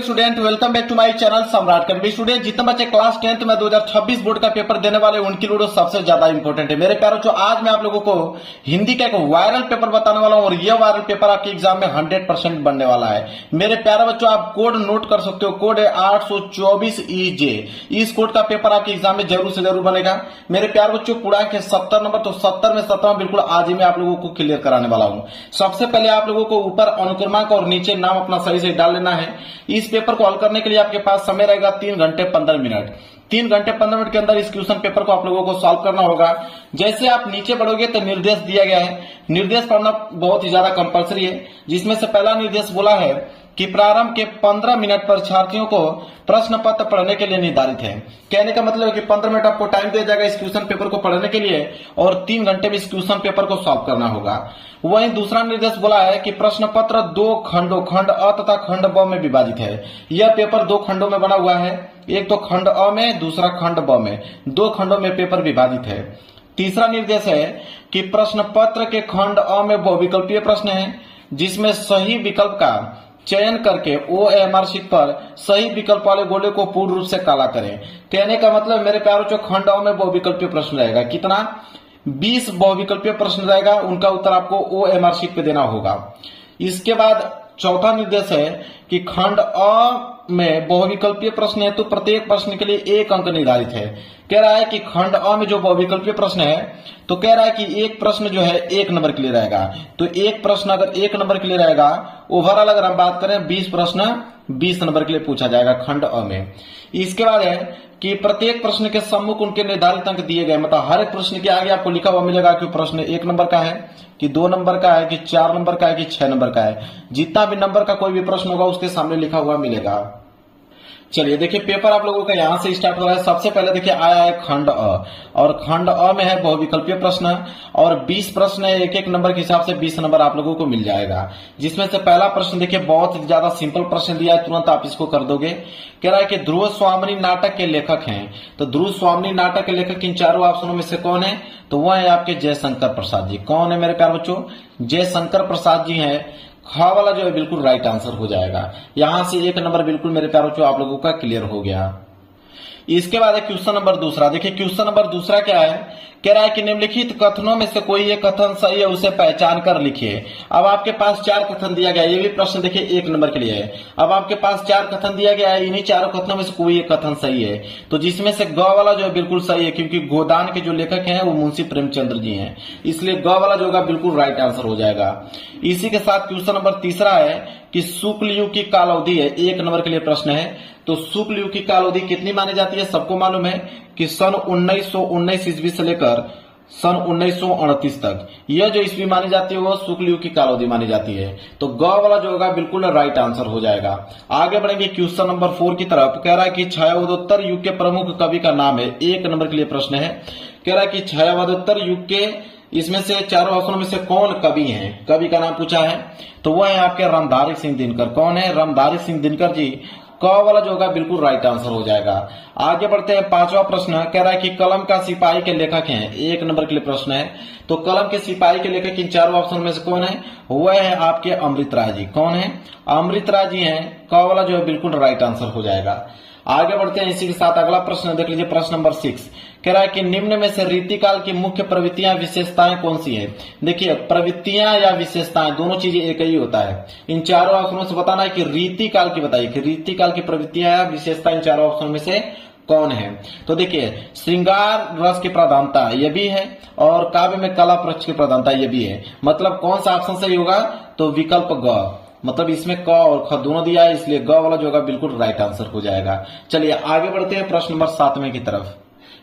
Student, welcome back to my channel Samrat Kanvi. Student, जितने बच्चे class 10th में 2026 बोर्ड का पेपर देने वाले उनके लिए सबसे ज्यादा इंपॉर्टेंट है। मेरे प्यारों, जो आज मैं आप लोगों को हिंदी का एक वायरल पेपर बताने वाला हूं और यह वायरल पेपर आपके एग्जाम में 100% बनने वाला है। मेरे प्यारे बच्चों, आप कोड नोट कर सकते हो। कोड है 824EJ। इस कोड का पेपर आपके एग्जाम में जरूर से जरूर बनेगा। मेरे प्यारे बच्चों, पूर्णांक है 70 नंबर, तो 70 में 70 बिल्कुल आज ही मैं आप लोगों को क्लियर कराने वाला हूं। सबसे पहले आप लोगों को ऊपर अनुक्रमांक और नीचे नाम अपना सही से डाल लेना है। इस पेपर को हल करने के लिए आपके पास समय रहेगा 3 घंटे 15 मिनट। 3 घंटे 15 मिनट के अंदर इस क्वेश्चन पेपर को आप लोगों को सॉल्व करना होगा। जैसे आप नीचे बढ़ोगे तो निर्देश दिया गया है। निर्देश पढ़ना बहुत ही ज्यादा कंपलसरी है, जिसमें से पहला निर्देश बोला है कि प्रारंभ के 15 मिनट परीक्षार्थियों को प्रश्न पत्र पढ़ने के लिए निर्धारित है। कहने का मतलब है कि 15 मिनट आपको टाइम दिया जाएगा इस क्वेश्चन पेपर को पढ़ने के लिए और 3 घंटे में इस क्वेश्चन पेपर को सॉल्व करना होगा। वहीं दूसरा निर्देश बोला है कि प्रश्न पत्र 2 खंडों, खंड अ तथा खंड ब में विभाजित है। यह पेपर 2 खंडों में बना हुआ है, एक तो खंड अ में, दूसरा खंड ब में। 2 खंडों में पेपर विभाजित है। तीसरा निर्देश है कि प्रश्न पत्र के खंड अ में बहुविकल्पीय प्रश्न है, जिसमें सही विकल्प का चयन करके OMR शीट पर सही विकल्प वाले गोले को पूर्ण रूप से काला करें। कहने का मतलब मेरे प्यारों, जो खंड अ में बहुविकल्पीय प्रश्न रहेगा, कितना 20 बहुविकल्पीय प्रश्न रहेगा, उनका उत्तर आपको OMR शीट पे देना होगा। इसके बाद चौथा निर्देश है कि खंड अ में बहुविकल्पीय प्रश्न है, तो प्रत्येक प्रश्न के लिए 1 अंक निर्धारित है। कह रहा है कि खंड अ में जो बहुविकल्पीय प्रश्न है, तो कह रहा है कि एक प्रश्न जो है 1 नंबर के लिए रहेगा। तो एक प्रश्न अगर 1 नंबर के लिए रहेगा, ओवरऑल अगर हम बात करें 20 प्रश्न 20 नंबर के लिए पूछा जाएगा खंड अ में। इसके बाद है कि प्रत्येक प्रश्न के सम्मुख उनके निर्धारित अंक दिए गए, मतलब हर एक प्रश्न के आगे आपको लिखा हुआ मिलेगा कि प्रश्न 1 नंबर का है, कि 2 नंबर का है, कि 4 नंबर का है, कि 6 नंबर का है। जितना भी नंबर का कोई भी प्रश्न होगा उसके सामने लिखा हुआ मिलेगा। चलिए देखिए, पेपर आप लोगों का यहां से स्टार्ट हो रहा है। सबसे पहले देखिए आया है खंड अ, और खंड अ में है बहुविकल्पीय प्रश्न और 20 प्रश्न है। एक नंबर के हिसाब से 20 नंबर आप लोगों को मिल जाएगा। जिसमें से पहला प्रश्न देखिए, बहुत ज्यादा सिंपल प्रश्न दिया है, तुरंत आप इसको कर दोगे। कह रहा है कि ध्रुव स्वामिनी नाटक के लेखक हैं, तो ध्रुव स्वामिनी नाटक के लेखक इन चारों ऑप्शनों में से कौन है? तो वह है आपके जयशंकर प्रसाद जी। कौन है मेरे प्यारे बच्चों? जयशंकर प्रसाद जी हैं। ख वाला जो है बिल्कुल राइट आंसर हो जाएगा। यहां से 1 नंबर बिल्कुल मेरे प्यारों जो आप लोगों का क्लियर हो गया। इसके बाद है क्वेश्चन नंबर दूसरा। देखिए क्वेश्चन नंबर दूसरा क्या है? कह रहा है कि निम्नलिखित कथनों में से कोई एक कथन सही है, उसे पहचान कर लिखिए। अब आपके पास 4 कथन दिया गया है। ये भी प्रश्न देखिए 1 नंबर के लिए है। अब आपके पास 4 कथन दिया गया है, इन्हीं चारों कथनों में से कोई एक कथन सही है। तो जिसमें से ग वाला जो है बिल्कुल सही है, क्योंकि गोदान के जो लेखक हैं वो मुंशी प्रेमचंद्र जी हैं, इसलिए ग वाला जो होगा बिल्कुल राइट आंसर हो जाएगा। इसी के साथ क्वेश्चन नंबर तीसरा है कि शुक्ल युग की काल अवधि है, 1 नंबर के लिए प्रश्न है। तो शुक्ल युग की काल अवधि कितनी मानी जाती है? सबको मालूम है कि सन 1919 ईस्वी से लेकर सन 1938 तक यह जो ईस्वी मानी जाती है वो शुक्ल युग की काल अवधि मानी जाती है। तो ग वाला जो होगा बिल्कुल राइट आंसर हो जाएगा। आगे बढ़ेंगे क्वेश्चन नंबर 4 की तरफ। कह रहा है कि छायावदोत्तर युग के प्रमुख कवि का नाम है, 1 नंबर के लिए प्रश्न है। कह रहा है कि छायावदोत्तर युग के इसमें से चारों ऑप्शनों में से कौन कवि हैं? कवि का नाम पूछा है, तो वह है आपके रामधारी सिंह दिनकर। कौन है? रामधारी सिंह दिनकर जी। क वाला जो होगा बिल्कुल राइट आंसर हो जाएगा। आगे बढ़ते हैं, 5वां प्रश्न। कह रहा है कि कलम का सिपाही के लेखक हैं, 1 नंबर के लिए प्रश्न है। तो कलम के सिपाही के लेखक इन चारों ऑप्शन में से कौन है? वह है आपके अमृत राय जी। कौन है? अमृत राय जी हैं। क वाला जो है बिल्कुल राइट आंसर हो जाएगा। आगे बढ़ते हैं, इसी के साथ अगला प्रश्न देख लीजिए, प्रश्न नंबर 6। कह रहा है कि निम्न में से रीतिकाल की मुख्य प्रवृत्तियां विशेषताएं कौन सी है? देखिए प्रवृत्तियां या विशेषताएं दोनों चीजें एक ही होता है। इन चारों ऑप्शनों से बताना है कि रीतिकाल की बताइए कि रीतिकाल की प्रवृत्तियां या विशेषता इन चारों ऑप्शनों में से कौन है? तो देखिए श्रृंगार रस की प्रधानता ये भी है और काव्य में कला पक्ष की प्रधानता ये भी है। मतलब कौन सा ऑप्शन सही होगा? तो विकल्प ग। मतलब इसमें क और ख दोनों दिया है, इसलिए ग वाला जो होगा बिल्कुल राइट आंसर हो जाएगा। चलिए आगे बढ़ते हैं प्रश्न नंबर 7वें की तरफ।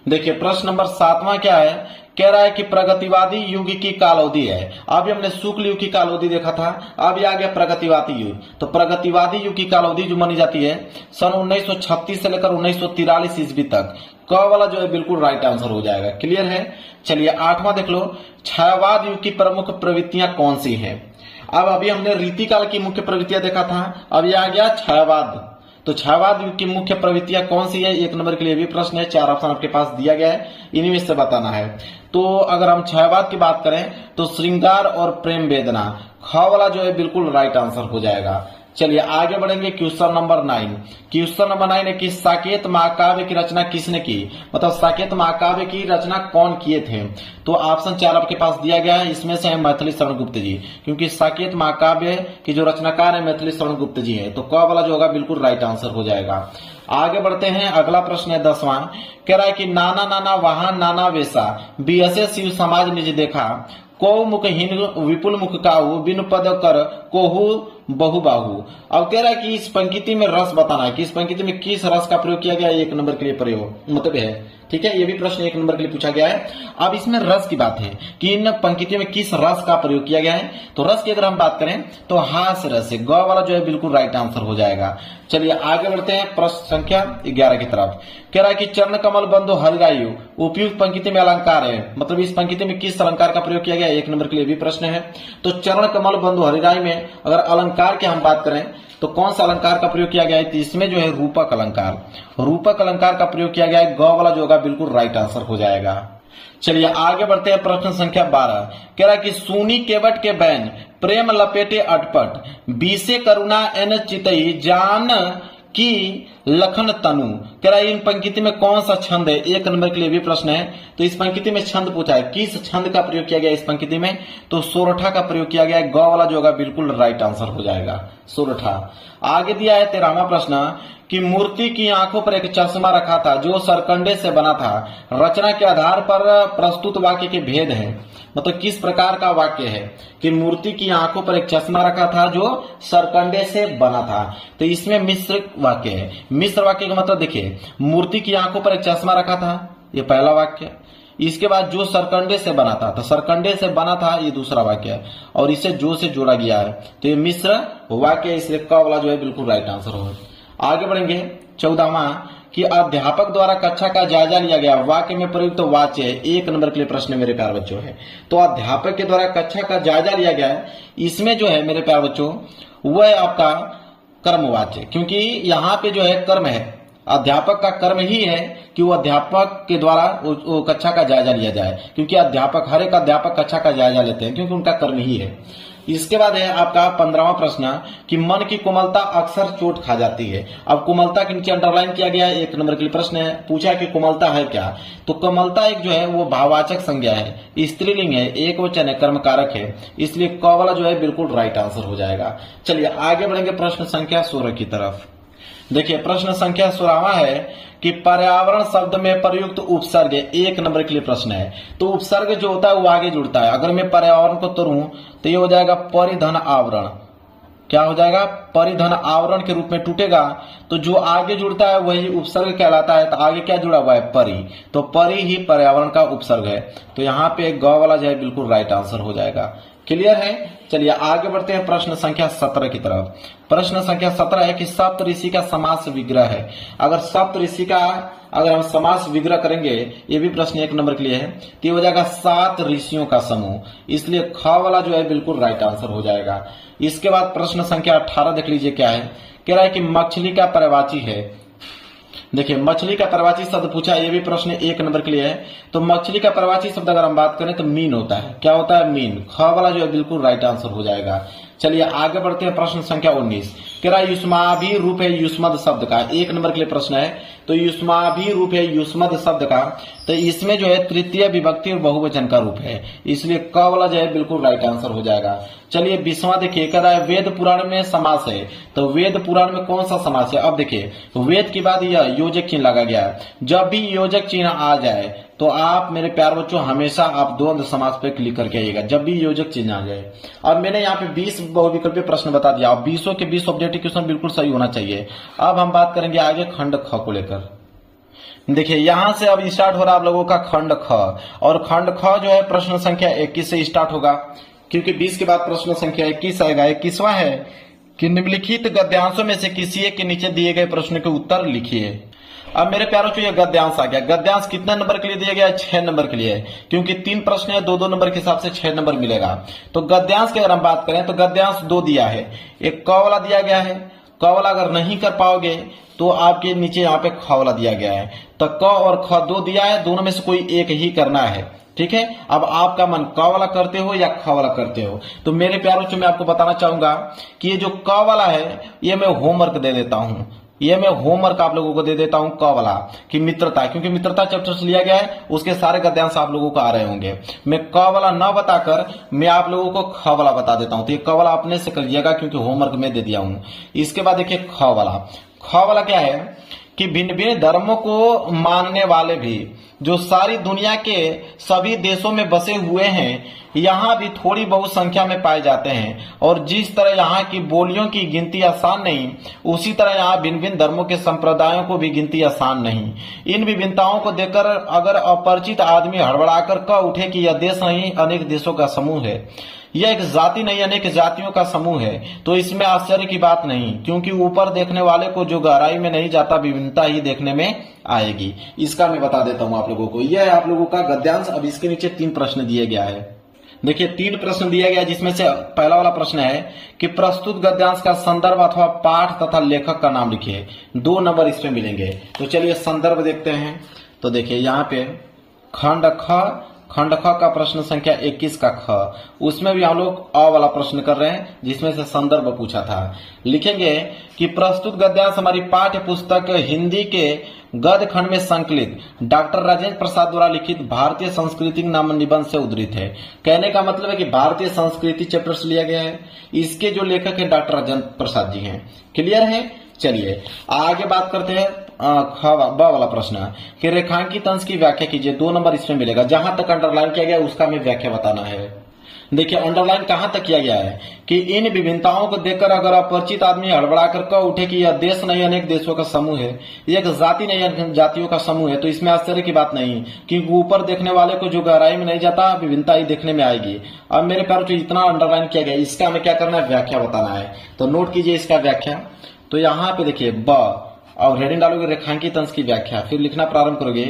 देखिए प्रश्न नंबर 7वां क्या है? कह रहा है कि प्रगतिवादी युग की काल अवधि है। अभी हमने शुक्ल युग की काल अवधि देखा था, अब आ गया प्रगतिवादी युग। तो प्रगतिवादी युग की काल अवधि जो मानी जाती है सन 1936 से लेकर 1943 ईस्वी तक। क वाला जो है बिल्कुल राइट आंसर हो जाएगा। क्लियर है? चलिए 8वां देख लो, छायावाद युग की प्रमुख प्रवृत्तियां कौन सी है? अब अभी हमने रीतिकाल की मुख्य प्रवृत्तियां देखा था, अब यह आ गया छायावाद। तो छायावाद युग की मुख्य प्रवृत्तियां कौन सी है? 1 नंबर के लिए भी प्रश्न है, 4 ऑप्शन आपके पास दिया गया है, इन्हीं में से बताना है। तो अगर हम छायावाद की बात करें तो श्रृंगार और प्रेम वेदना, ख वाला जो है बिल्कुल राइट आंसर हो जाएगा। चलिए आगे बढ़ेंगे क्वेश्चन नंबर 9। क्वेश्चन नंबर 9 है कि साकेत महाकाव्य की रचना किसने की, मतलब साकेत महाकाव्य की रचना कौन किए थे। तो ऑप्शन 4 आपके पास दिया गया है, इसमें से है मैथिली शरण गुप्त जी, क्योंकि साकेत महाकाव्य की जो रचनाकार है मैथिली शरण गुप्त जी है। तो क वाला जो होगा बिल्कुल राइट आंसर हो जाएगा। आगे बढ़ते हैं, अगला प्रश्न है 10वां। कह रहा है कि नाना नाना वाहन नाना वेशा बियसे शिव समाज निज देखा को मुखहीन विपुल मुख काहू बिन पद कर कोहू बहु बाहू। अब कह रहा है कि इस पंक्ति में रस बताना है कि इस पंक्ति में किस रस का प्रयोग किया गया है, 1 नंबर के लिए प्रयोग मतलब है। ठीक है, ये भी प्रश्न 1 नंबर के लिए पूछा गया है। अब इसमें रस की बात है कि इन पंक्तियों में किस रस का प्रयोग किया गया है। तो रस की अगर हम बात करें तो हास रस है, ग वाला जो है बिल्कुल राइट आंसर हो जाएगा। चलिए आगे बढ़ते हैं प्रश्न संख्या 11 की तरफ। कह रहा है कि चरण कमल बंधु हरिरायु उपयुक्त पंक्ति में अलंकार है, मतलब इस पंक्ति में किस अलंकार का प्रयोग किया गया है, 1 नंबर के लिए भी प्रश्न है। तो चरण कमल बंधु हरिराय में अगर अलंकार की हम बात करें तो कौन सा अलंकार का प्रयोग किया गया है, तो इसमें जो है रूपक अलंकार, रूपक अलंकार का प्रयोग किया गया है। ग वाला जो होगा बिल्कुल राइट आंसर हो जाएगा। चलिए आगे बढ़ते हैं प्रश्न संख्या 12। कह रहा है कि सुनी केवट के बैन प्रेम लपेटे अटपट बीसे करुणा एन चितई जान की लखन तनु। कह रहा है इन पंक्ति में कौन सा छंद है, 1 नंबर के लिए भी प्रश्न है। तो इस पंक्ति में छंद पूछा है, किस छंद का प्रयोग किया गया इस पंक्ति में, तो सोरठा का प्रयोग किया गया है। ग वाला जो होगा बिल्कुल राइट आंसर हो जाएगा, सोरठा। आगे दिया है 13वां प्रश्न कि मूर्ति की आंखों पर एक चश्मा रखा था जो सरकंडे से बना था, रचना के आधार पर प्रस्तुत वाक्य के भेद है, मतलब किस प्रकार का वाक्य है कि मूर्ति की आंखों पर एक चश्मा रखा था जो सरकंडे से बना था। तो इसमें मिश्र वाक्य है। मिश्र वाक्य का मतलब देखिए, मूर्ति की आंखों पर एक चश्मा रखा था, ये पहला वाक्य। इसके बाद जो सरकंडे से बना था, तो सरकंडे से बना था, ये दूसरा वाक्य है, और इसे जो से जोड़ा गया है, तो ये मिश्र वाक्य, इसलिए क वाला जो है बिल्कुल राइट आंसर होगा। आगे बढ़ेंगे 14वां कि अध्यापक द्वारा कक्षा का जायजा लिया गया, वाक्य में प्रयुक्त तो वाच्य है, 1 नंबर के लिए प्रश्न मेरे प्यारे बच्चों है। तो अध्यापक के द्वारा कक्षा का जायजा लिया गया है, इसमें जो है मेरे प्यारे बच्चों वह है आपका कर्मवाच्य, क्योंकि यहाँ पे जो है कर्म है, अध्यापक का कर्म ही है कि वो अध्यापक के द्वारा वो कक्षा का जायजा लिया जाए, क्योंकि अध्यापक, हर एक अध्यापक कक्षा का जायजा लेते हैं क्योंकि उनका कर्म ही है। इसके बाद है आपका 15वां प्रश्न कि मन की कोमलता अक्सर चोट खा जाती है। अब कोमलता के नीचे अंडरलाइन किया गया है, 1 नंबर के लिए प्रश्न है। पूछा कि कोमलता है क्या, तो कोमलता एक जो है वो भाववाचक संज्ञा है, स्त्रीलिंग है, एक वचन है, कर्मकारक है, इसलिए क वाला जो है बिल्कुल राइट आंसर हो जाएगा। चलिए आगे बढ़ेंगे प्रश्न संख्या 16 की तरफ। देखिए प्रश्न संख्या 16वां है कि पर्यावरण शब्द में प्रयुक्त उपसर्ग, 1 नंबर के लिए प्रश्न है। तो उपसर्ग जो होता है वो आगे जुड़ता है, अगर मैं पर्यावरण को तोड़ूं तो ये हो जाएगा परिधन आवरण। क्या हो जाएगा, परिधन आवरण के रूप में टूटेगा, तो जो आगे जुड़ता है वही उपसर्ग कहलाता है। तो आगे क्या जुड़ा हुआ है, परि, तो परि ही पर्यावरण का उपसर्ग है। तो यहाँ पे ग वाला जो है बिल्कुल राइट आंसर हो जाएगा। क्लियर है। चलिए आगे बढ़ते हैं प्रश्न संख्या 17 की तरफ। प्रश्न संख्या 17 है कि सप्त ऋषि का समास विग्रह है। अगर सप्त ऋषि का अगर हम समास विग्रह करेंगे, ये भी प्रश्न 1 नंबर के लिए है, तो ये हो जाएगा 7 ऋषियों का समूह, इसलिए ख वाला जो है बिल्कुल राइट आंसर हो जाएगा। इसके बाद प्रश्न संख्या 18 देख लीजिए क्या है। कह रहा है कि मछली का पर्यायवाची है। देखिए मछली का पर्यायवाची शब्द पूछा, ये भी प्रश्न 1 नंबर के लिए है। तो मछली का पर्यायवाची शब्द अगर हम बात करें तो मीन होता है। क्या होता है, मीन। ख वाला जो है बिल्कुल राइट आंसर हो जाएगा। चलिए आगे बढ़ते हैं प्रश्न संख्या 19। कह रहा है युष्माभि रूप है युष्मद शब्द का, 1 नंबर के लिए प्रश्न है। तो युष्माभि रूप है युष्मद शब्द का, तो इसमें जो है तृतीय विभक्ति और बहुवचन का रूप है, इसलिए क वाला जो है बिल्कुल राइट आंसर हो जाएगा। चलिए 20वां देखिए, कह रहा है वेद पुराण में समास है। तो वेद पुराण में कौन सा समास है, अब देखिए वेद के बाद यह योजक चिन्ह लगा गया है। जब भी योजक चिन्ह आ जाए तो आप मेरे प्यार बच्चों हमेशा आप द्वंद्व समास पे क्लिक करके आइएगा, जब भी योजक चिन्ह आ जाए। अब मैंने यहाँ पे 20 बहुविकल्पीय प्रश्न बता दिया, अब 20 के 20 ऑब्जेक्टिव क्वेश्चन बिल्कुल सही होना चाहिए। अब हम बात करेंगे आगे खंड ख को लेकर। देखिए यहां से अब स्टार्ट हो रहा है आप लोगों का खंड ख, और खंड ख जो है प्रश्न संख्या 21 से स्टार्ट होगा, क्योंकि 20 के बाद प्रश्न संख्या 21 आएगा। 21वां है कि निम्नलिखित गद्यांशों में से किसी एक के नीचे दिए गए प्रश्न के उत्तर लिखिए। अब मेरे प्यारों को यह गद्यांश आ गया। गद्यांश कितने नंबर के लिए दिया गया है, 6 नंबर के लिए, क्योंकि 3 प्रश्न है, 2-2 नंबर के हिसाब से 6 नंबर मिलेगा। तो गद्यांश की अगर हम बात करें तो गद्यांश 2 दिया है, एक क वाला दिया गया है। क वाला अगर नहीं कर पाओगे तो आपके नीचे यहाँ पे ख वाला दिया गया है। तो क और ख 2 दिया है, दोनों में से कोई एक ही करना है। ठीक है, अब आपका मन क वाला करते हो या ख वाला करते हो। तो मेरे प्यारों से मैं आपको बताना चाहूंगा कि ये जो क वाला है ये मैं होमवर्क दे देता हूं, ये मैं होमवर्क आप लोगों को दे देता हूं क वाला कि मित्रता, क्योंकि मित्रता चैप्टर से लिया गया है, उसके सारे गद्यांश आप लोगों को आ रहे होंगे। मैं क वाला न बताकर मैं आप लोगों को ख वाला बता देता हूं, तो ये क वाला अपने से करिएगा क्योंकि होमवर्क में दे दिया हूं। इसके बाद देखिए ख वाला क्या है कि भिन्न भिन्न धर्मों को मानने वाले भी जो सारी दुनिया के सभी देशों में बसे हुए हैं, यहाँ भी थोड़ी बहुत संख्या में पाए जाते हैं। और जिस तरह यहाँ की बोलियों की गिनती आसान नहीं, उसी तरह यहाँ भिन्न भिन्न धर्मों के संप्रदायों को भी गिनती आसान नहीं। इन विभिन्नताओं को देखकर अगर अपरिचित आदमी हड़बड़ाकर कह उठे कि यह देश नहीं अनेक देशों का समूह है, यह एक जाति नहीं अनेक जातियों का समूह है, तो इसमें आश्चर्य की बात नहीं, क्योंकि ऊपर देखने वाले को जो गहराई में नहीं जाता विभिन्नता ही देखने में आएगी। इसका मैं बता देता हूं आप लोगों को, यह है आप लोगों का गद्यांश। अब इसके नीचे 3 प्रश्न दिए गया है। देखिए 3 प्रश्न दिया गया, जिसमें से पहला वाला प्रश्न है कि प्रस्तुत गद्यांश का संदर्भ अथवा पाठ तथा लेखक का नाम लिखिए। 2 नंबर इसमें मिलेंगे। तो चलिए संदर्भ देखते हैं। तो देखिए यहाँ पे खंड ख का प्रश्न संख्या 21 का ख, उसमें भी हम लोग अ वाला प्रश्न कर रहे हैं, जिसमें से संदर्भ पूछा था। लिखेंगे कि प्रस्तुत गद्यांश हमारी पाठ्य पुस्तक हिंदी के गद्य खंड में संकलित डॉक्टर राजेंद्र प्रसाद द्वारा लिखित भारतीय संस्कृति नाम निबंध से उद्धृत है। कहने का मतलब है कि भारतीय संस्कृति चैप्टर से लिया गया है। इसके जो लेखक है डॉक्टर राजेंद्र प्रसाद जी हैं। क्लियर है। चलिए आगे बात करते हैं ब वाला प्रश्न कि रेखांकित अंश की व्याख्या कीजिए। 2 नंबर इसमें मिलेगा। जहां तक अंडरलाइन किया गया उसका हमें व्याख्या बताना है। देखिए अंडरलाइन कहां तक किया गया है कि इन विभिन्नताओं को देखकर अगर अपरिचित आदमी हड़बड़ाकर कह उठे कि यह देश नहीं अनेक देशों का समूह है, एक जाति नहीं अनेक जातियों का समूह है, तो इसमें आश्चर्य की बात नहीं, क्योंकि ऊपर देखने वाले को जो गहराई में नहीं जाता विभिन्नता ही देखने में आएगी। अब मेरे प्यारों जो इतना अंडरलाइन किया गया, इसका हमें क्या करना है, व्याख्या बताना है। तो नोट कीजिए इसका व्याख्या। तो यहाँ पे देखिए ब और हेडिंग डालोगे रेखांकित अंश की व्याख्या, फिर लिखना प्रारंभ करोगे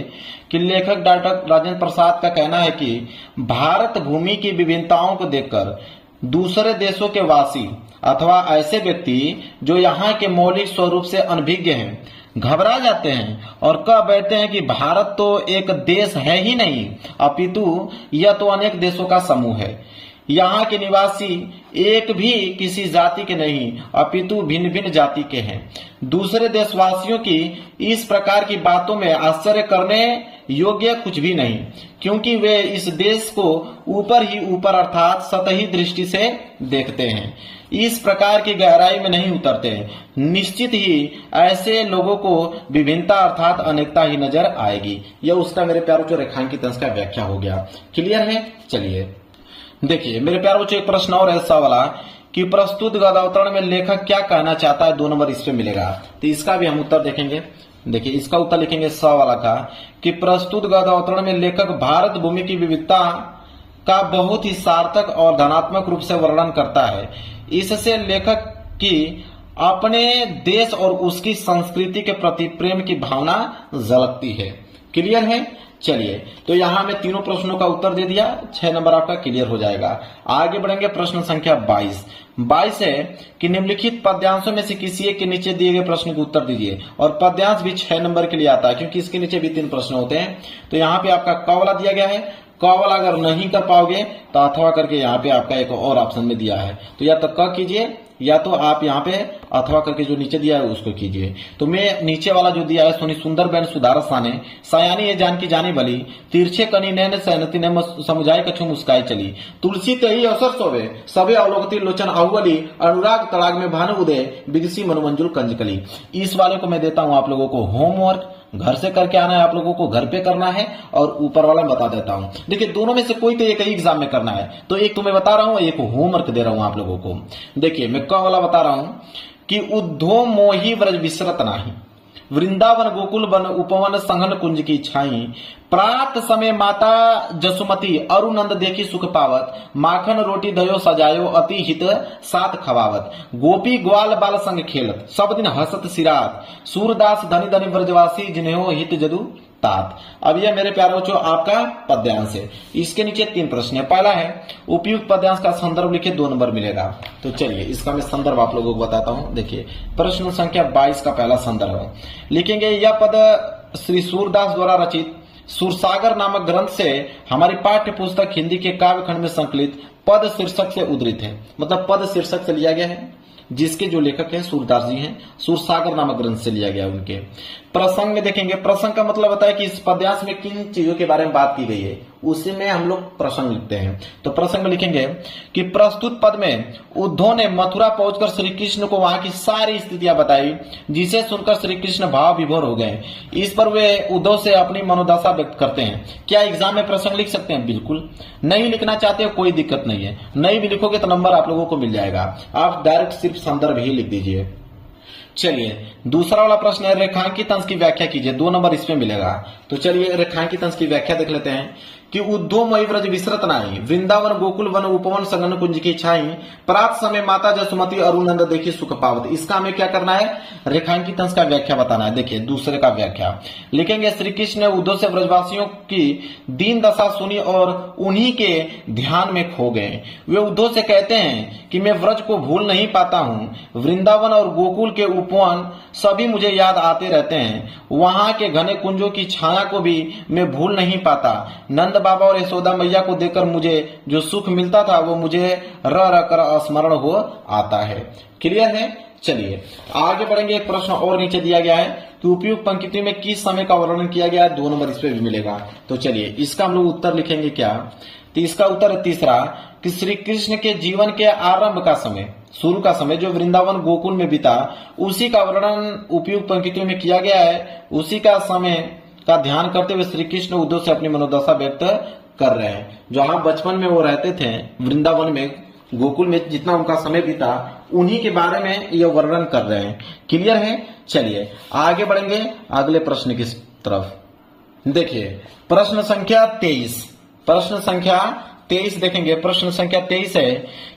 कि लेखक डॉक्टर राजेंद्र प्रसाद का कहना है कि भारत भूमि की विभिन्नताओं को देखकर दूसरे देशों के वासी अथवा ऐसे व्यक्ति जो यहाँ के मौलिक स्वरूप से अनभिज्ञ हैं घबरा जाते हैं और कह बैठते हैं कि भारत तो एक देश है ही नहीं, अपितु यह तो अनेक देशों का समूह है। यहाँ के निवासी एक भी किसी जाति के नहीं, अपितु भिन्न भिन्न जाति के हैं। दूसरे देशवासियों की इस प्रकार की बातों में आश्चर्य करने योग्य कुछ भी नहीं, क्योंकि वे इस देश को ऊपर ही ऊपर अर्थात सतही दृष्टि से देखते हैं, इस प्रकार की गहराई में नहीं उतरते। निश्चित ही ऐसे लोगों को विभिन्नता अर्थात अनेकता ही नजर आएगी। यह उसका मेरे प्यारों जो रेखांकित अंश का व्याख्या हो गया। क्लियर है। चलिए देखिए मेरे प्यारों बच्चों एक प्रश्न और ऐसा वाला कि प्रस्तुत गद्यावतरण में लेखक क्या कहना चाहता है। 2 नंबर इस पे मिलेगा। तो इसका भी हम उत्तर देखेंगे। देखिए इसका उत्तर लिखेंगे स वाला का कि प्रस्तुत गद्यावतरण में लेखक भारत भूमि की विविधता का बहुत ही सार्थक और धनात्मक रूप से वर्णन करता है। इससे लेखक की अपने देश और उसकी संस्कृति के प्रति प्रेम की भावना झलकती है। क्लियर है। चलिए तो यहां मैं तीनों प्रश्नों का उत्तर दे दिया, 6 नंबर आपका क्लियर हो जाएगा। आगे बढ़ेंगे प्रश्न संख्या 22 है कि निम्नलिखित पद्यांशों में से किसी एक के नीचे दिए गए प्रश्न को उत्तर दीजिए। और पद्यांश भी 6 नंबर के लिए आता है, क्योंकि इसके नीचे भी 3 प्रश्न होते हैं। तो यहाँ पे आपका क वाला दिया गया है। क वाला अगर नहीं कर पाओगे तो अथवा करके यहाँ पे आपका एक और ऑप्शन में दिया है, तो या तो क कीजिए या तो आप यहाँ पे अथवा करके जो नीचे दिया है उसको कीजिए। तो मैं नीचे वाला जो दिया है सोनी सुंदर बैन सुधार साने सयानी ये जान की जानी भली तिरछे कनी नैन सहनती ने समुझाई कछु मुस्काई चली तुलसी तही अवसर सोवे सबे अवलोकती लोचन अहुवली अनुराग तड़ाग में भानु उदय बिगसी मनुमंजुल कंजकली। इस वाले को मैं देता हूं आप लोगों को होमवर्क, घर से करके आना है, आप लोगों को घर पे करना है, और ऊपर वाला बता देता हूं। देखिए दोनों में से कोई तो एक ही एग्जाम में करना है, तो एक तुम्हें बता रहा हूं, एक होमवर्क दे रहा हूं आप लोगों को। देखिए मैं क वाला बता रहा हूं कि उद्धो मोही व्रज विसरत नाही वृंदावन गोकुल वन उपवन संघन कुंज की छाई प्रात समय माता जसुमती अरुनंद देखी सुख पावत माखन रोटी दयो सजायो अति हित सात खवावत गोपी ग्वाल बाल संग खेलत सब दिन हसत सिरात सूरदास धनी धनी ब्रजवासी जिन्हें हित जदु तात। अब यह मेरे प्यारों जो आपका पद्यांश है, इसके नीचे 3 प्रश्न है। पहला है उपयुक्त पद्यांश का संदर्भ लिखे, 2 नंबर मिलेगा। तो चलिए इसका मैं संदर्भ आप लोगों को बताता हूं। देखिए प्रश्न संख्या 22 का पहला संदर्भ लिखेंगे, यह पद श्री सूरदास द्वारा रचित सूरसागर नामक ग्रंथ से हमारी पाठ्य पुस्तक हिंदी के काव्य खंड में संकलित पद शीर्षक से उद्धृत है। मतलब पद शीर्षक से लिया गया है, जिसके जो लेखक हैं सूरदास जी हैं, सूरसागर नामक ग्रंथ से लिया गया उनके। प्रसंग में देखेंगे, प्रसंग का मतलब होता है कि इस पद्यांश में किन चीजों के बारे में बात की गई है, उसी में हम लोग प्रसंग लिखते हैं। तो प्रसंग में लिखेंगे कि प्रस्तुत पद में उद्धव ने मथुरा पहुंचकर श्री कृष्ण को वहां की सारी स्थितियां बताई, जिसे सुनकर श्री कृष्ण भाव विभोर हो गए। इस पर वे उद्धव से अपनी मनोदशा व्यक्त करते हैं। क्या एग्जाम में प्रसंग लिख सकते हैं? बिल्कुल। नहीं लिखना चाहते हो कोई दिक्कत नहीं है, नहीं भी लिखोगे तो नंबर आप लोगों को मिल जाएगा। आप डायरेक्ट सिर्फ संदर्भ ही लिख दीजिए। चलिए दूसरा वाला प्रश्न है, रेखांकित अंश की व्याख्या कीजिए। 2 नंबर इसमें मिलेगा। तो चलिए रेखांकित अंश की व्याख्या देख लेते हैं कि उद्धव मई व्रज विसरत नाई, वृंदावन गोकुल वन उपवन सगन कुंज की छाई, प्रात समय माता जसुमती अरुनंद देखी सुख पावत। इसका हमें क्या करना है? रेखांकित अंश का व्याख्या बताना है। देखिए दूसरे का व्याख्या लिखेंगे, श्री कृष्ण ने उद्धव से ब्रजवासियों की दीन दशा सुनी और उन्हीं के ध्यान में खो गए। वे उद्धव से कहते हैं कि मैं व्रज को भूल नहीं पाता हूँ, वृंदावन और गोकुल के उपवन सभी मुझे याद आते रहते हैं, वहां के घने कुंजों की छाया को भी मैं भूल नहीं पाता। नंद बाबा और यशोदा मैया को देखकर मुझे जो सुख मिलता था वो मुझे रह रह कर स्मरण हो आता है। क्लियर है? चलिए आगे बढ़ेंगे। एक प्रश्न और नीचे दिया गया है कि उपयुक्त पंक्ति में किस समय का वर्णन किया गया है। 2 नंबर इस पे भी मिलेगा। तो चलिए इसका हम लोग उत्तर लिखेंगे क्या? तो इसका उत्तर है तीसरा, कि श्री कृष्ण के जीवन के आरंभ का समय, शुरू का समय जो वृंदावन गोकुल में बीता, उसी का वर्णन उपयुक्त पंक्तियों में किया गया है। उसी का समय का ध्यान करते हुए श्री कृष्ण उद्धव से अपनी मनोदशा व्यक्त कर रहे हैं। जहां बचपन में वो रहते थे वृंदावन में, गोकुल में जितना उनका समय बीता, उन्हीं के बारे में ये वर्णन कर रहे हैं। क्लियर है? चलिए आगे बढ़ेंगे अगले प्रश्न की तरफ। देखिए प्रश्न संख्या 23, प्रश्न संख्या 23 देखेंगे। प्रश्न संख्या 23 है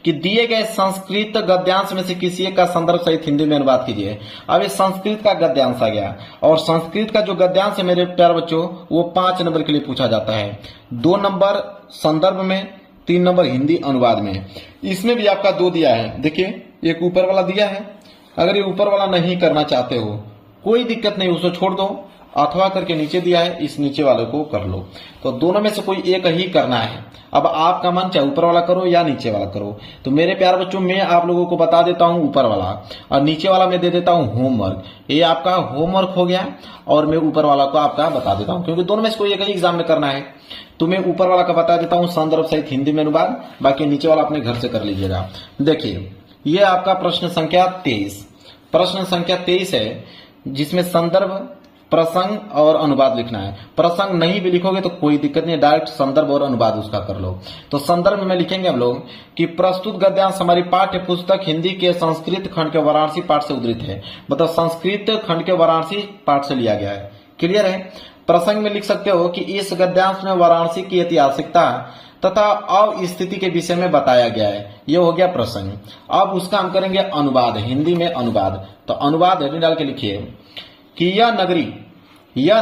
कि दिए गए संस्कृत गद्यांश में से किसी एक का संदर्भ सहित हिंदी में अनुवाद कीजिए। अब ये संस्कृत का गद्यांश आ गया, और संस्कृत का जो गद्यांश है मेरे प्यारे बच्चों, वो 5 नंबर के लिए पूछा जाता है। 2 नंबर संदर्भ में, 3 नंबर हिंदी अनुवाद में। इसमें भी आपका 2 दिया है। देखिए एक ऊपर वाला दिया है, अगर ये ऊपर वाला नहीं करना चाहते हो कोई दिक्कत नहीं, उसको छोड़ दो, अथवा करके नीचे दिया है, इस नीचे वाले को कर लो। तो दोनों में से कोई एक ही करना है। अब आपका मन चाहे ऊपर वाला करो या नीचे वाला करो। तो मेरे प्यारे बच्चों मैं आप लोगों को बता देता हूं ऊपर वाला, और नीचे वाला मैं दे देता हूं होमवर्क। ये आपका होमवर्क हो गया, और मैं ऊपर वाला को आपका बता देता हूं, क्योंकि दोनों में से कोई एक ही एग्जाम में करना है। तो मैं ऊपर वाला का बता देता हूं संदर्भ सहित हिंदी में अनुवाद, बाकी नीचे वाला अपने घर से कर लीजिएगा। देखिए ये आपका प्रश्न संख्या 23, प्रश्न संख्या 23 है, जिसमें संदर्भ, प्रसंग और अनुवाद लिखना है। प्रसंग नहीं भी लिखोगे तो कोई दिक्कत नहीं, डायरेक्ट संदर्भ और अनुवाद उसका कर लो। तो संदर्भ में लिखेंगे हम लोग कि प्रस्तुत गद्यांश हमारी पाठ्य पुस्तक हिंदी के संस्कृत खंड के वाराणसी पाठ से उद्धृत है। मतलब संस्कृत खंड के वाराणसी पाठ से लिया गया है। क्लियर है? प्रसंग में लिख सकते हो कि इस गद्यांश में वाराणसी की ऐतिहासिकता तथा अवस्थिति के विषय में बताया गया है। ये हो गया प्रसंग। अब उसका हम करेंगे अनुवाद, हिंदी में अनुवाद। तो अनुवाद हेडिंग डाल के लिखिए कि यह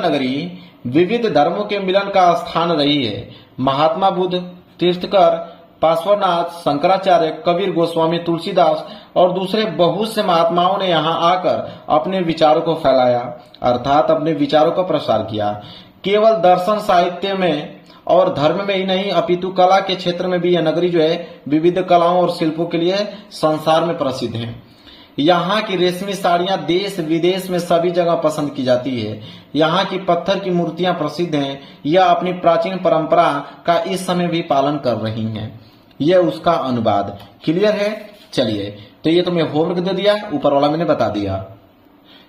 नगरी विविध धर्मों के मिलन का स्थान रही है। महात्मा बुद्ध, तीर्थकर, पार्श्वनाथ, शंकराचार्य, कबीर, गोस्वामी, तुलसीदास और दूसरे बहुत से महात्माओं ने यहाँ आकर अपने विचारों को फैलाया, अर्थात अपने विचारों का प्रसार किया। केवल दर्शन साहित्य में और धर्म में ही नहीं, अपितु कला के क्षेत्र में भी यह नगरी जो है विविध कलाओं और शिल्पों के लिए संसार में प्रसिद्ध है। यहाँ की रेशमी साड़ियां देश विदेश में सभी जगह पसंद की जाती है। यहाँ की पत्थर की मूर्तियां प्रसिद्ध हैं। यह अपनी प्राचीन परंपरा का इस समय भी पालन कर रही हैं। यह उसका अनुवाद। क्लियर है? चलिए तो ये तो मैं होमवर्क दे दिया, ऊपर वाला मैंने बता दिया।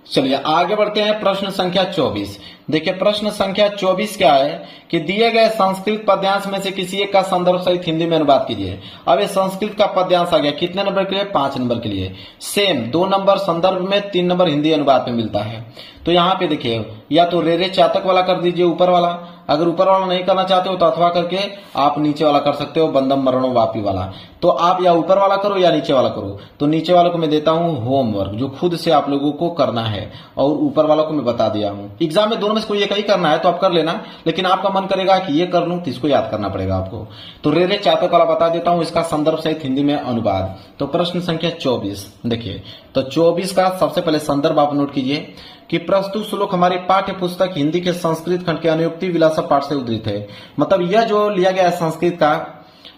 चलिए आगे बढ़ते हैं। प्रश्न संख्या 24 देखिए, प्रश्न संख्या 24 क्या है कि दिए गए संस्कृत पद्यांश में से किसी एक का संदर्भ सहित हिंदी में अनुवाद कीजिए। अब ये संस्कृत का पद्यांश आ गया, कितने नंबर के लिए? 5 नंबर के लिए। सेम 2 नंबर संदर्भ में, 3 नंबर हिंदी अनुवाद में मिलता है। तो यहाँ पे देखिए, या तो रेरे चातक वाला कर दीजिए ऊपर वाला, अगर ऊपर वाला नहीं करना चाहते हो तो अथवा करके आप नीचे वाला कर सकते हो, बंदम मरणो वापी वाला। तो आप या ऊपर वाला करो या नीचे वाला करो। तो नीचे वाले को मैं देता हूँ होमवर्क, जो खुद से आप लोगों को करना है, और ऊपर वाला को मैं बता दिया हूँ। एग्जाम में दोनों में से कोई एक ही करना है तो आप कर लेना, लेकिन आपका मन करेगा कि ये कर लूं तो इसको याद करना पड़ेगा आपको। तो रेरे चातक वाला बता देता हूँ, इसका संदर्भ सहित हिंदी में अनुवाद। तो प्रश्न संख्या 24 देखिए, तो 24 का सबसे पहले संदर्भ आप नोट कीजिए कि प्रस्तुत श्लोक हमारी पाठ्य पुस्तक हिंदी के संस्कृत खंड के अनुयुक्ति विलासा पाठ से उद्धृत है। मतलब यह जो लिया गया है संस्कृत का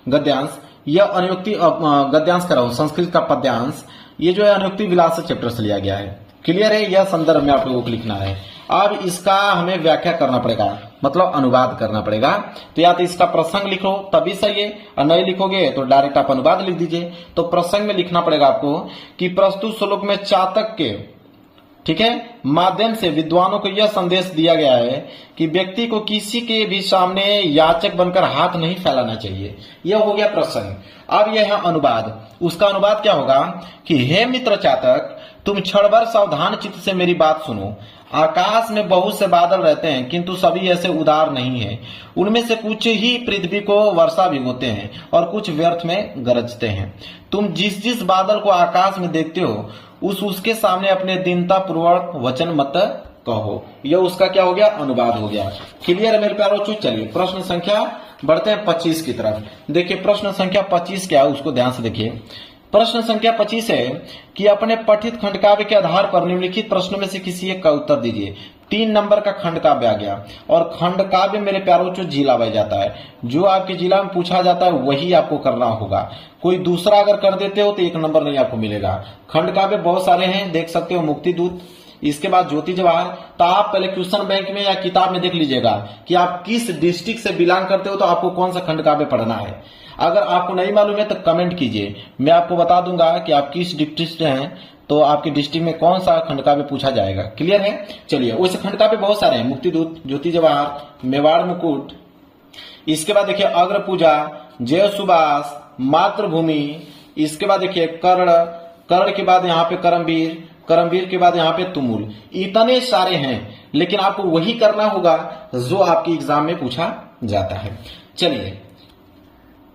गद्यांश, यह अनुयुक्ति गद्यांश कर रहा हूं, संस्कृत का पद्यांश, ये जो है अनुयुक्ति विलास चैप्टर से लिया गया है। क्लियर है? यह संदर्भ में आप लोगों को लिखना है। अब इसका हमें व्याख्या करना पड़ेगा, मतलब अनुवाद करना पड़ेगा। तो या तो इसका प्रसंग लिखो तभी सही है, और नहीं लिखोगे तो डायरेक्ट आप अनुवाद लिख दीजिए। तो प्रसंग में लिखना पड़ेगा आपको कि प्रस्तुत श्लोक में चातक के, ठीक है, माध्यम से विद्वानों को यह संदेश दिया गया है कि व्यक्ति को किसी के भी सामने याचक बनकर हाथ नहीं फैलाना चाहिए। यह हो गया प्रसंग। अब यह है अनुवाद। उसका अनुवाद क्या होगा कि हे मित्र चातक, तुम क्षणभर सावधान चित्त से मेरी बात सुनो। आकाश में बहुत से बादल रहते हैं, किंतु सभी ऐसे उदार नहीं हैं। उनमें से कुछ ही पृथ्वी को वर्षा भिगोते हैं और कुछ व्यर्थ में गरजते हैं। तुम जिस जिस बादल को आकाश में देखते हो उसके सामने अपने दीनता पूर्वक वचन मत कहो। यह उसका क्या हो गया? अनुवाद हो गया। क्लियर है मेरे प्यारे बच्चों? चलिए प्रश्न संख्या बढ़ते हैं 25 की तरफ। देखिए प्रश्न संख्या 25 क्या है उसको ध्यान से देखिए। प्रश्न संख्या 25 है कि अपने पठित खंडकाव्य के आधार पर निम्नलिखित प्रश्नों में से किसी एक का उत्तर दीजिए। 3 नंबर का खंडकाव्य आ गया, और खंडकाव्य मेरे प्यारों को जिला बह जाता है। जो आपके जिला में पूछा जाता है वही आपको करना होगा। कोई दूसरा अगर कर देते हो तो 1 नंबर नहीं आपको मिलेगा। खंडकाव्य बहुत सारे हैं, देख सकते हो, मुक्ति दूत, इसके बाद ज्योति जवाहर। तो आप पहले क्वेश्चन बैंक में या किताब में देख लीजिएगा कि आप किस डिस्ट्रिक्ट से बिलोंग करते हो, तो आपको कौन सा खंडकाव्य पढ़ना है। अगर आपको नहीं मालूम है तो कमेंट कीजिए, मैं आपको बता दूंगा कि आप किस डिस्ट्रिक्ट से हैं, तो आपके डिस्ट्रिक्ट में कौन सा खंडकाव्य पूछा जाएगा। क्लियर है? चलिए वैसे खंडकाव्य बहुत सारे हैं, मुक्ति दूत, ज्योति जवाहर, मेवाड़ मुकुट, इसके बाद देखिए अग्र पूजा, जय सुभाष, मातृभूमि, इसके बाद देखिए कर्ण, कर्ण के बाद यहाँ पे करमवीर, करमवीर के बाद यहाँ पे तुमुल। इतने सारे हैं, लेकिन आपको वही करना होगा जो आपके एग्जाम में पूछा जाता है। चलिए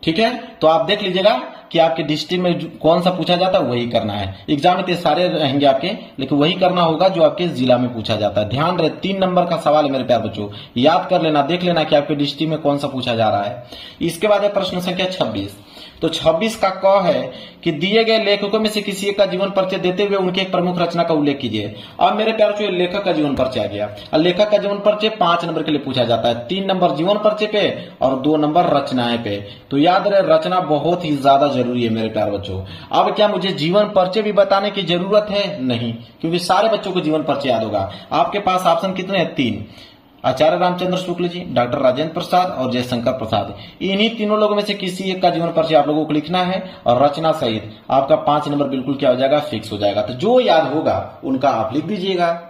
ठीक है, तो आप देख लीजिएगा कि आपके डिस्ट्रिक्ट में कौन सा पूछा जाता है वही करना है। एग्जाम में तो सारे रहेंगे आपके, लेकिन वही करना होगा जो आपके जिला में पूछा जाता है। ध्यान रहे 3 नंबर का सवाल है मेरे प्यारे बच्चों, याद कर लेना, देख लेना कि आपके डिस्ट्रिक्ट में कौन सा पूछा जा रहा है। इसके बाद है प्रश्न संख्या 26। तो 26 का क है कि दिए गए लेखकों में से किसी एक का जीवन परिचय देते हुए उनके एक प्रमुख रचना का उल्लेख कीजिए। अब मेरे प्यारे बच्चों लेखक का जीवन परिचय आ गया, और लेखक का जीवन परिचय 5 नंबर के लिए पूछा जाता है। 3 नंबर जीवन परिचय पे और 2 नंबर रचनाएं पे। तो याद रहे रचना बहुत ही ज्यादा जरूरी है मेरे प्यारे बच्चों। अब क्या मुझे जीवन परिचय भी बताने की जरूरत है? नहीं, क्योंकि सारे बच्चों को जीवन परिचय याद होगा। आपके पास ऑप्शन कितने हैं? 3। आचार्य रामचंद्र शुक्ल जी, डॉक्टर राजेंद्र प्रसाद और जयशंकर प्रसाद। इन्हीं तीनों लोगों में से किसी एक का जीवन परिचय आप लोगों को लिखना है, और रचना सहित आपका 5 नंबर बिल्कुल क्या हो जाएगा? फिक्स हो जाएगा। तो जो याद होगा उनका आप लिख दीजिएगा।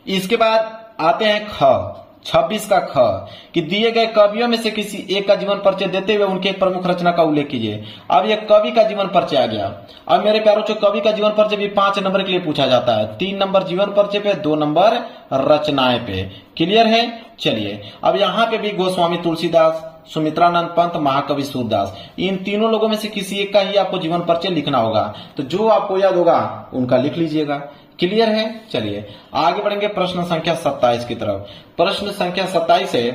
इसके बाद आते हैं ख, 26 का ख कि दिए गए कवियों में से किसी एक का जीवन परिचय देते हुए उनके प्रमुख रचना का उल्लेख कीजिए। अब ये कवि का जीवन परिचय आ गया। अब मेरे प्यारों जो कवि का जीवन परिचय भी 5 नंबर के लिए पूछा जाता है। 3 नंबर जीवन परिचय पे, 2 नंबर रचनाएं पे। क्लियर है? चलिए अब यहाँ पे भी गोस्वामी तुलसीदास, सुमित्रानंद पंत, महाकवि सूरदास, इन तीनों लोगों में से किसी एक का ही आपको जीवन परिचय लिखना होगा। तो जो आपको याद होगा उनका लिख लीजिएगा। क्लियर है? चलिए आगे बढ़ेंगे प्रश्न संख्या 27 की तरफ। प्रश्न संख्या 27 है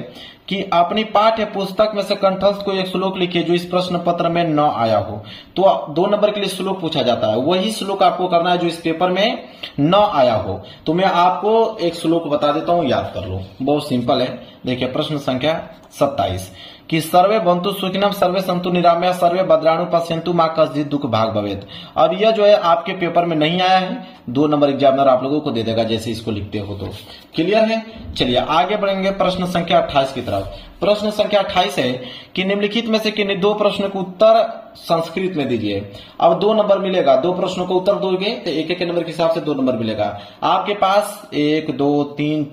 कि अपनी पाठ्य पुस्तक में से कंठस्थ कोई एक श्लोक लिखिए जो इस प्रश्न पत्र में न आया हो। तो 2 नंबर के लिए श्लोक पूछा जाता है, वही श्लोक आपको करना है जो इस पेपर में न आया हो। तो मैं आपको एक श्लोक बता देता हूं, याद कर लो, बहुत सिंपल है। देखिए प्रश्न संख्या 27 कि सर्वे बंतु सुखिनम सर्वे संतु निरामया सर्वे भद्राणु पश्यन्तु मां कश्चित् दुख भाग भवेत्। अब यह जो है आपके पेपर में नहीं आया है, 2 नंबर एग्जामिनर आप लोगों को दे देगा जैसे इसको लिखते हो। तो क्लियर है? चलिए आगे बढ़ेंगे प्रश्न संख्या 28 की तरफ। प्रश्न संख्या 28 है कि निम्नलिखित में से किन्हीं 2 प्रश्नों को उत्तर संस्कृत में दीजिए। अब 2 नंबर मिलेगा, 2 प्रश्नों को उत्तर दोगे तो एक नंबर के हिसाब से 2 नंबर मिलेगा। आपके पास 1 2 3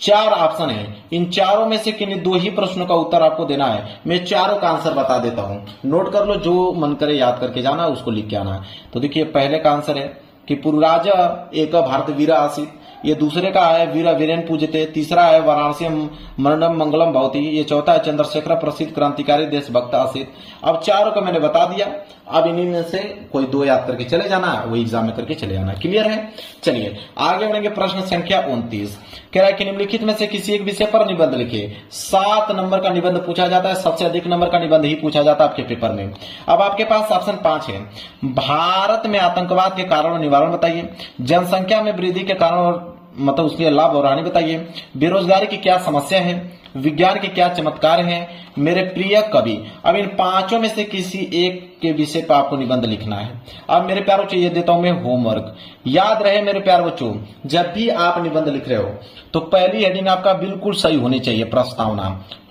4 ऑप्शन है। इन चारों में से किन्हीं 2 ही प्रश्नों का उत्तर आपको देना है। मैं चारों का आंसर बता देता हूं, नोट कर लो, जो मन करे याद करके जाना, उसको लिख के आना। तो देखिए पहले का आंसर है कि पूर्वराज एक भारत वीरा आसित, ये दूसरे का है वीरा वीरेन पूजते, तीसरा है वाराणसी मरणम मंगलम भवती, ये चौथा है चंद्रशेखर प्रसिद्ध क्रांतिकारी देशभक्त आसित। अब चारों का मैंने बता दिया, अब इन्हीं में से कोई 2 याद करके चले जाना, वही एग्जाम में करके चले जाना। क्लियर है? चलिए आगे बढ़ेंगे प्रश्न संख्या 29। कह रहा है कि निम्नलिखित में से किसी एक विषय पर निबंध लिखिए। 7 नंबर का निबंध पूछा जाता है, सबसे अधिक नंबर का निबंध ही पूछा जाता है आपके पेपर में। अब आपके पास ऑप्शन 5 है। भारत में आतंकवाद के कारण और निवारण बताइए, जनसंख्या में वृद्धि के कारण और मतलब उसके लाभ और हानि बताइए, बेरोजगारी की क्या समस्या है, विज्ञान के क्या चमत्कार हैं, मेरे प्रिय कवि। अब इन पांचों में से किसी एक के विषय पर आपको निबंध लिखना है। अब मेरे प्यारों बच्चों ये देता हूं मैं होमवर्क, याद रहे मेरे प्यारे बच्चों, जब भी आप निबंध लिख रहे हो तो पहली हेडिंग आपका बिल्कुल सही होनी चाहिए, प्रस्तावना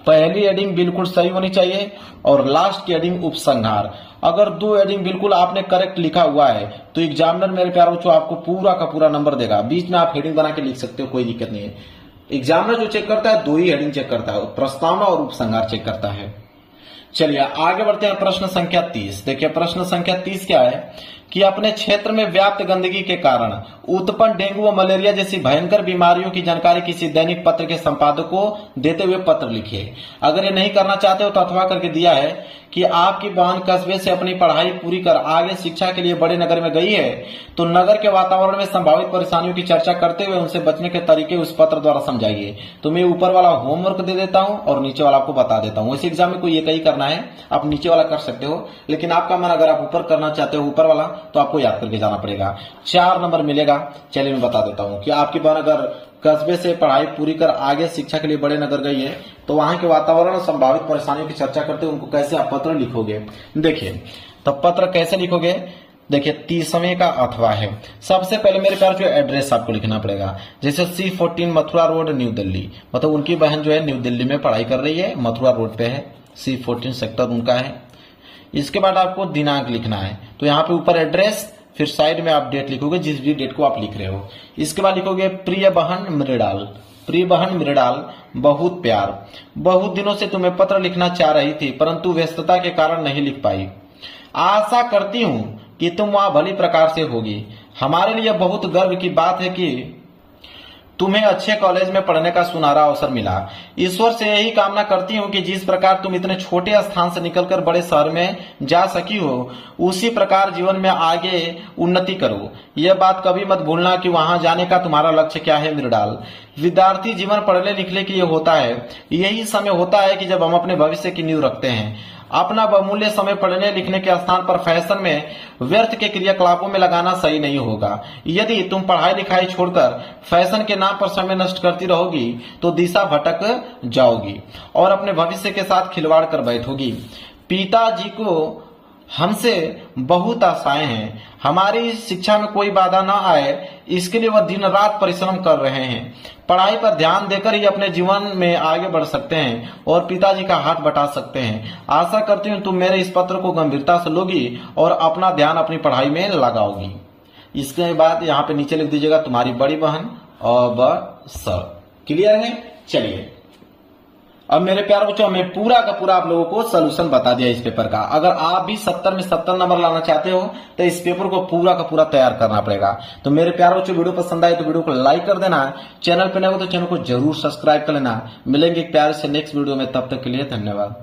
पहली हेडिंग बिल्कुल सही होनी चाहिए, और लास्ट की हेडिंग उपसंहार। अगर दो हेडिंग बिल्कुल आपने करेक्ट लिखा हुआ है तो एग्जामिनर मेरे प्यारे बच्चों आपको पूरा का पूरा नंबर देगा। बीच में आप हेडिंग बना के लिख सकते हो, कोई दिक्कत नहीं है। एग्जामिनर जो चेक करता है दो ही हेडिंग चेक करता है, प्रस्तावना और उपसंहार चेक करता है। चलिए आगे बढ़ते हैं, प्रश्न संख्या 30। देखिए प्रश्न संख्या 30 क्या है कि अपने क्षेत्र में व्याप्त गंदगी के कारण उत्पन्न डेंगू व मलेरिया जैसी भयंकर बीमारियों की जानकारी किसी दैनिक पत्र के संपादक को देते हुए पत्र लिखिए। अगर ये नहीं करना चाहते हो तो अथवा करके दिया है कि आपकी बहन कस्बे से अपनी पढ़ाई पूरी कर आगे शिक्षा के लिए बड़े नगर में गई है, तो नगर के वातावरण में संभावित परेशानियों की चर्चा करते हुए उनसे बचने के तरीके उस पत्र द्वारा समझाइए। तो मैं ऊपर वाला होमवर्क दे देता हूं और नीचे वाला आपको बता देता हूं। इस एग्जाम में कोई एक ही करना है, आप नीचे वाला कर सकते हो, लेकिन आपका मन अगर आप ऊपर करना चाहते हो ऊपर वाला तो आपको याद करके जाना पड़ेगा। 4 नंबर मिलेगा। चलिए मैं बता देता हूं कि आपकी बहन अगर कस्बे से पढ़ाई पूरी कर आगे शिक्षा के लिए बड़े नगर गई है तो वहां के वातावरण और संभावित परेशानियों की चर्चा करते हुए उनको कैसे आप पत्र लिखोगे। देखिए तो पत्र कैसे लिखोगे, देखिए 30वें का अथवा है। सबसे पहले मेरे प्यार जो एड्रेस आपको लिखना पड़ेगा, जैसे C14 Mathura road new Delhi, मतलब उनकी बहन जो है न्यू दिल्ली में पढ़ाई कर रही है, मथुरा रोड पे है, C14 सेक्टर उनका है। इसके बाद आपको दिनांक लिखना है, तो यहाँ पे ऊपर एड्रेस, फिर साइड में आप डेट लिखोगे जिस भी डेट को आप लिख रहे हो। इसके बाद लिखोगे प्रिय बहन मृणाल, प्रिय बहन मृणाल बहुत प्यार, बहुत दिनों से तुम्हें पत्र लिखना चाह रही थी परंतु व्यस्तता के कारण नहीं लिख पाई। आशा करती हूं कि तुम वहां भली प्रकार से होगी। हमारे लिए बहुत गर्व की बात है कि तुम्हें अच्छे कॉलेज में पढ़ने का सुनहरा अवसर मिला। ईश्वर से यही कामना करती हूँ कि जिस प्रकार तुम इतने छोटे स्थान से निकलकर बड़े शहर में जा सकी हो उसी प्रकार जीवन में आगे उन्नति करो। यह बात कभी मत भूलना कि वहां जाने का तुम्हारा लक्ष्य क्या है मृणाल। विद्यार्थी जीवन पढ़ने लिखने के लिए होता है, यही समय होता है कि जब हम अपने भविष्य की नींव रखते हैं। अपना बहुमूल्य समय पढ़ने लिखने के स्थान पर फैशन में व्यर्थ के क्रियाकलापों में लगाना सही नहीं होगा। यदि तुम पढ़ाई लिखाई छोड़कर फैशन के नाम पर समय नष्ट करती रहोगी तो दिशा भटक जाओगी और अपने भविष्य के साथ खिलवाड़ कर बैठोगी। पिताजी को हमसे बहुत आशाएं हैं, हमारी शिक्षा में कोई बाधा ना आए इसके लिए वह दिन रात परिश्रम कर रहे हैं। पढ़ाई पर ध्यान देकर ही अपने जीवन में आगे बढ़ सकते हैं और पिताजी का हाथ बटा सकते हैं। आशा करती हूँ तुम मेरे इस पत्र को गंभीरता से लोगी और अपना ध्यान अपनी पढ़ाई में लगाओगी। इसके बाद यहाँ पे नीचे लिख दीजिएगा तुम्हारी बड़ी बहन और सर। क्लियर है। चलिए अब मेरे प्यारे बच्चों मैं पूरा का पूरा आप लोगों को सलूशन बता दिया इस पेपर का। अगर आप भी 70 में 70 नंबर लाना चाहते हो तो इस पेपर को पूरा का पूरा तैयार करना पड़ेगा। तो मेरे प्यारे बच्चों वीडियो पसंद आए तो वीडियो को लाइक कर देना, चैनल पे नए हो तो चैनल को जरूर सब्सक्राइब कर लेना। मिलेंगे एक प्यारे से नेक्स्ट वीडियो में, तब तक के लिए धन्यवाद।